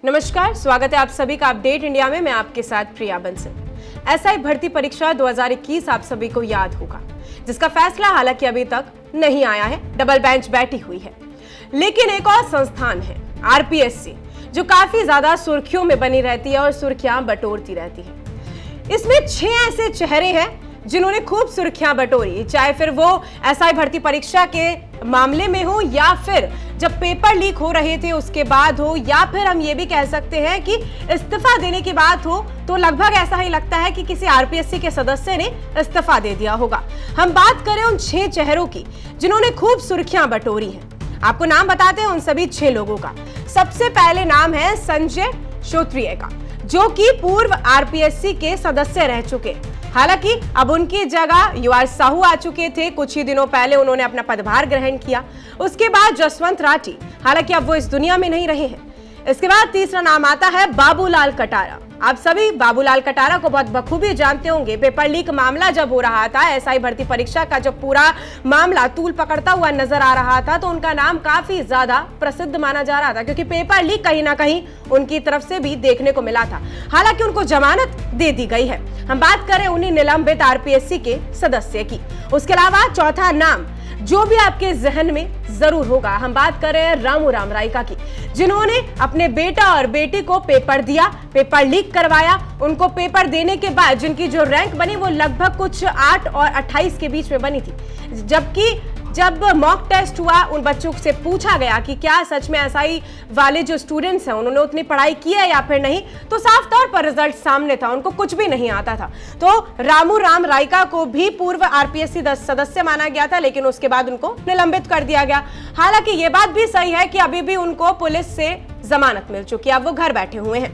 नमस्कार, स्वागत है आप सभी का अपडेट इंडिया में। मैं आपके साथ प्रिया बंसल। एसआई भर्ती परीक्षा 2021 आप सभी को याद होगा, जिसका फैसला हालांकि अभी तक नहीं आया है। डबल बेंच बैठी हुई है, लेकिन एक और संस्थान है आरपीएससी, जो काफी ज्यादा सुर्खियों में बनी रहती है और सुर्खियां बटोरती रहती है। इसमें 6 ऐसे चेहरे हैं जिन्होंने खूब सुर्खियां बटोरी, चाहे फिर वो एसआई भर्ती परीक्षा के मामले में हो या फिर जब पेपर लीक हो रहे थे उसके बाद हो, या फिर हम ये भी कह सकते हैं कि इस्तीफा देने की बात हो। तो लगभग ऐसा ही लगता है कि किसी आरपीएससी के सदस्य ने इस्तीफा दे दिया होगा। हम बात करें उन 6 चेहरों की जिन्होंने खूब सुर्खियां बटोरी हैं। आपको नाम बताते हैं उन सभी 6 लोगों का। सबसे पहले नाम है संजय श्रोत्रिय का, जो कि पूर्व आरपीएससी के सदस्य रह चुके। हालांकि अब उनकी जगह युवा साहू आ चुके थे। कुछ ही दिनों पहले उन्होंने अपना पदभार ग्रहण किया। उसके बाद जसवंत राठी, हालांकि अब वो इस दुनिया में नहीं रहे हैं। इसके बाद तीसरा नाम आता है बाबूलाल कटारा। आप सभी बाबूलाल कटारा को बहुत बखूबी जानते होंगे। पेपर लीक मामला जब हो रहा था, एसआई भर्ती परीक्षा का जब पूरा मामला तूल पकड़ता हुआ नजर आ रहा था, तो उनका नाम काफी ज्यादा प्रसिद्ध माना जा रहा था, क्योंकि पेपर लीक कहीं ना कहीं उनकी तरफ से भी देखने को मिला था। हालांकि उनको जमानत दे दी गई है। हम बात करें उन्हीं निलंबित आरपीएससी के सदस्य की। उसके अलावा चौथा नाम जो भी आपके जहन में जरूर होगा, हम बात कर रहे हैं रामूराम राइका की, जिन्होंने अपने बेटा और बेटी को पेपर दिया, पेपर लीक करवाया। उनको पेपर देने के बाद जिनकी जो रैंक बनी वो लगभग कुछ 8 और 28 के बीच में बनी थी। जबकि जब मॉक टेस्ट हुआ, उन बच्चों से पूछा गया कि क्या सच में एसआई वाले जो स्टूडेंट्स हैं उन्होंने उतनी पढ़ाई की है या फिर नहीं, तो साफ तौर पर रिजल्ट सामने था, उनको कुछ भी नहीं आता था। तो रामूराम राइका को भी पूर्व आरपीएससी सदस्य माना गया था, लेकिन उसके बाद उनको निलंबित कर दिया गया। हालांकि ये बात भी सही है कि अभी भी उनको पुलिस से जमानत मिल चुकी है, अब वो घर बैठे हुए हैं।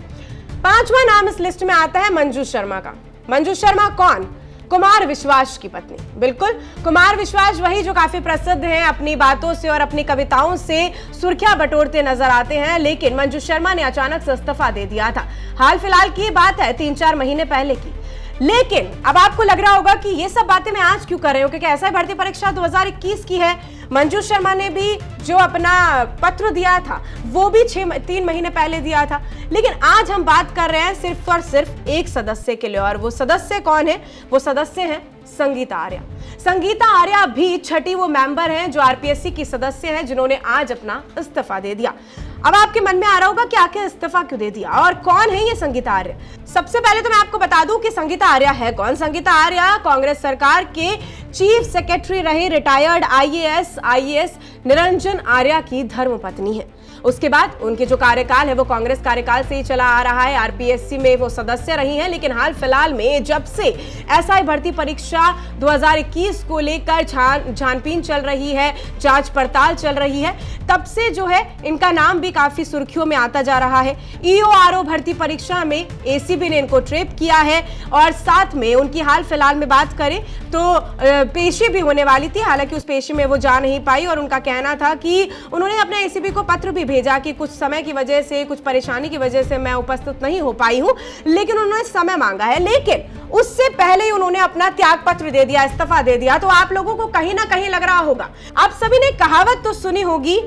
5वां नाम इस लिस्ट में आता है मंजू शर्मा का। मंजू शर्मा कौन? कुमार विश्वास की पत्नी। बिल्कुल, कुमार विश्वास वही जो काफी प्रसिद्ध हैं, अपनी बातों से और अपनी कविताओं से सुर्खियां बटोरते नजर आते हैं। लेकिन मंजू शर्मा ने अचानक से इस्तीफा दे दिया था। हाल फिलहाल की बात है, 3-4 महीने पहले की। लेकिन अब आपको लग रहा होगा कि ये सब बातें मैं आज क्यों कर रही हूँ, क्योंकि एसआई भर्ती परीक्षा 2021 की है। मंजू शर्मा ने भी जो अपना पत्र दिया था वो भी 3 महीने पहले दिया था। लेकिन आज हम बात कर रहे हैं सिर्फ और सिर्फ एक सदस्य के लिए, और वो सदस्य कौन है? वो सदस्य हैं संगीता आर्या। संगीता आर्या भी छठी वो मेंबर हैं जो आरपीएससी की सदस्य हैं, जिन्होंने आज अपना इस्तीफा दे दिया। अब आपके मन में आ रहा होगा कि आखिर इस्तीफा क्यों दे दिया और कौन है ये संगीता आर्या? सबसे पहले तो मैं आपको बता दूं कि संगीता आर्या है कौन। संगीता आर्या कांग्रेस सरकार के चीफ सेक्रेटरी रहे रिटायर्ड आईएएस निरंजन आर्या की धर्मपत्नी है। उसके बाद उनके जो कार्यकाल है वो कांग्रेस कार्यकाल से ही चला आ रहा है। आरपीएससी में वो सदस्य रही हैं, लेकिन हाल फिलहाल में जब से एसआई भर्ती परीक्षा 2021 को लेकर छानबीन चल रही है, जांच पड़ताल चल रही है, तब से जो है इनका नाम भी काफी सुर्खियों में आता जा रहा है। ईओआरओ भर्ती परीक्षा में एसीबी ने इनको ट्रैप किया है, और साथ में उनकी हाल फिलहाल में बात करें तो पेशी भी होने वाली थी। हालांकि उस पेशी में वो जा नहीं पाई, और उनका कहना था कि उन्होंने अपने एसीबी को पत्र भी भेजा कि कुछ समय की वजह से, कुछ परेशानी की वजह से मैं उपस्थित नहीं हो पाई हूं, लेकिन उन्होंने समय मांगा है। लेकिन उससे पहले ही उन्होंने अपना त्याग पत्र दे दिया, इस्तीफा दे दिया। तो आप लोगों को कहीं ना कहीं लग रहा होगा, आप सभी ने कहावत तो सुनी होगी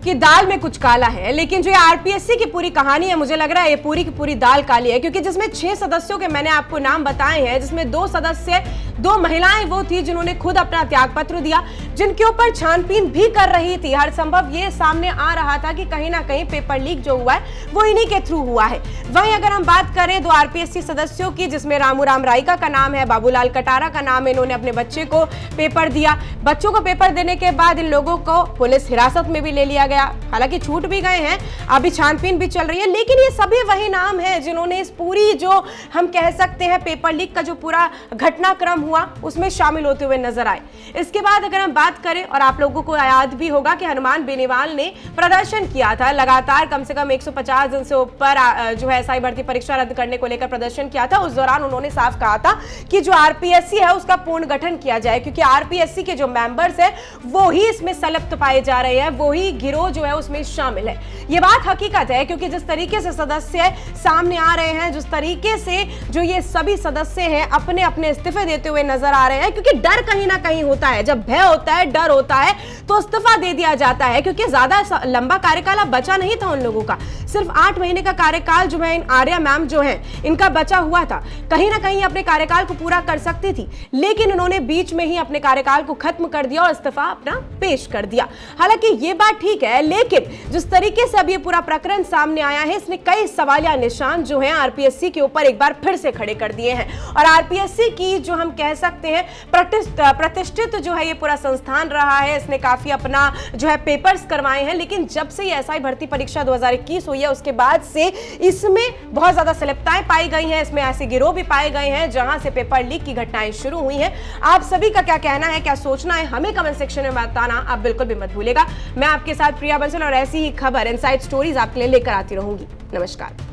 कि दाल में कुछ काला है, लेकिन जो ये आरपीएससी की पूरी कहानी है, मुझे लग रहा है ये पूरी की पूरी दाल काली है। क्योंकि जिसमें 6 सदस्यों के मैंने आपको नाम बताए हैं, जिसमें 2 सदस्य, 2 महिलाएं वो थी जिन्होंने खुद अपना त्याग पत्र दिया, जिनके ऊपर छानबीन भी कर रही थी। हर संभव ये सामने आ रहा था कि कहीं ना कहीं पेपर लीक जो हुआ है वो इन्हीं के थ्रू हुआ है। वहीं अगर हम बात करें 2 आरपीएससी सदस्यों की, जिसमें रामूराम राइका का नाम है, बाबूलाल कटारा का नाम है। इन्होंने अपने बच्चे को पेपर दिया। बच्चों को पेपर देने के बाद इन लोगों को पुलिस हिरासत में भी ले लिया गया। हालांकि छूट भी गए हैं, अभी छानबीन भी चल रही है। लेकिन ये सभी वही नाम है जिन्होंने इस पूरी जो हम कह सकते हैं पेपर लीक का जो पूरा घटनाक्रम हुआ उसमें शामिल होते हुए नजर आए। इसके बाद अगर हम बात करें, और आप लोगों को याद भी होगा कि हनुमान बेनीवाल ने प्रदर्शन किया था लगातार, कम से कम 150 दिन से ऊपर जो है एसआई भर्ती परीक्षा रद्द करने को लेकर प्रदर्शन किया था। उस दौरान उन्होंने साफ कहा था कि जो आरपीएससी है उसका पूर्ण गठन किया जाए, क्योंकि आरपीएससी के जो मेंबर्स है वो ही इसमें संलिप्त पाए जा रहे हैं, वो ही गिरोह जो है उसमें शामिल है। ये बात हकीकत है, क्योंकि जिस तरीके से सदस्य सामने आ रहे हैं, जिस तरीके से जो ये सभी सदस्य हैं अपने अपने इस्तीफे देते हुए नजर आ रहे हैं, क्योंकि डर कहीं ना कहीं होता है, जब भय होता है, डर होता है, तो इस्तीफा दे दिया जाता है। क्योंकि ज्यादा लंबा कार्यकाल अब बचा नहीं था उन लोगों का। सिर्फ 8 महीने का कार्यकाल जो है इन आर्या मैम जो है इनका बचा हुआ था। कहीं ना कहीं अपने कार्यकाल को पूरा कर सकती थी, लेकिन उन्होंने बीच में ही अपने कार्यकाल को खत्म कर दिया और इस्तीफा अपना पेश कर दिया। हालांकि ये बात ठीक है, लेकिन जिस तरीके से अब ये पूरा प्रकरण सामने आया है, इसने कई सवालिया निशान जो हैं आरपीएससी के ऊपर एक बार फिर से खड़े कर दिए हैं। और आरपीएससी की जो हम कह सकते हैं प्रतिष्ठित जो है ये पूरा संस्थान रहा है, इसने काफी अपना जो है पेपर्स करवाए हैं, लेकिन जब से ये एसआई भर्ती परीक्षा 2021 हुई है उसके बाद से इसमें बहुत ज्यादा सलिप्ताएं पाई गई हैं, इसमें ऐसे गिरोह भी पाए गए हैं जहां से पेपर लीक की घटनाएं शुरू हुई हैं। आप सभी का क्या कहना है, क्या सोचना है, हमें कमेंट सेक्शन में बताना आप बिल्कुल भी मत भूलिएगा। मैं आपके साथ प्रिया बंसल और ऐसी ही खबर इनसाइड स्टोरीज आपके लिए लेकर आती रहूंगी। नमस्कार।